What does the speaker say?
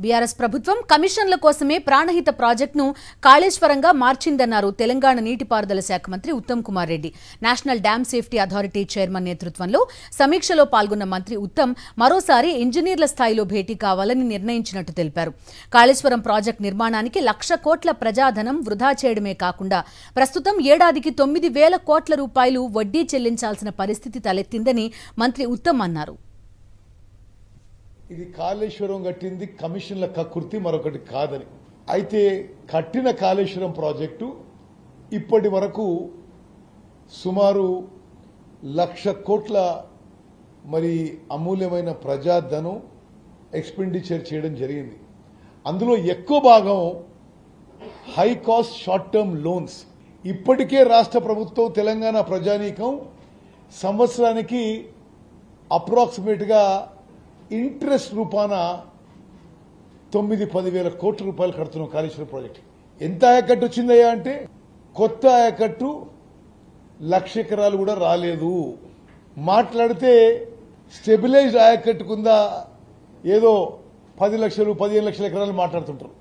BRS ప్రభుత్వం కమిషన్ల కోసమే ప్రాణహిత ప్రాజెక్టును కాళేశ్వరంగా మార్చిందన్నారు తెలంగాణ నీటిపారుదల శాఖ మంత్రి Uttam Kumar Reddy. National dam safety authority chairman నేతృత్వంలో సమీక్షలో పాల్గొన్న మంత్రి ఉత్తమ్ మరోసారి ఇంజనీర్ల స్థాయిలో భేటీ కావాలని నిర్ణయించినట్టు తెలిపారు. కాళేశ్వరం ప్రాజెక్టు నిర్మాణానికి 1,00,000 కోట్ల ప్రజాధనం వృధా చేయడమే కాకుండా ప్రస్తుతం ఏడాదికి 9,000 కోట్ల రూపాయలు వడ్డీ చెల్లించాల్సిన పరిస్థితి తలెత్తిందని మంత్రి ఉత్తమ్ అన్నారు. ఇది కాళేశ్వరం కట్టింది కమిషన్ల కక్కుర్తి మరొకటి కాదని. అయితే కట్టిన కాళేశ్వరం ప్రాజెక్టు ఇప్పటి వరకు సుమారు 1,00,000 కోట్ల మరి అమూల్యమైన ప్రజాధనం ఎక్స్పెండిచర్ చేయడం జరిగింది. అందులో ఎక్కువ భాగం high cost short term loans. ఇప్పటికే రాష్ట్ర ప్రభుత్వం తెలంగాణ ప్రజానీకం సంవత్సరానికి అప్రాక్సిమేట్గా ఇంట్రెస్ట్ రూపాన 9-10 వేల కోట్ల రూపాయలు కడుతున్నాం కాళేశ్వరం ప్రాజెక్టు. ఎంత ఆయకట్టు వచ్చిందయ్యా అంటే కొత్త ఆయకట్టు 1,00,000 ఎకరాలు కూడా రాలేదు. మాట్లాడితే స్టెబిలైజ్డ్ ఆయకట్టుకుందా ఏదో 10 లక్షలు 15 లక్షల ఎకరాలు మాట్లాడుతుంటారు.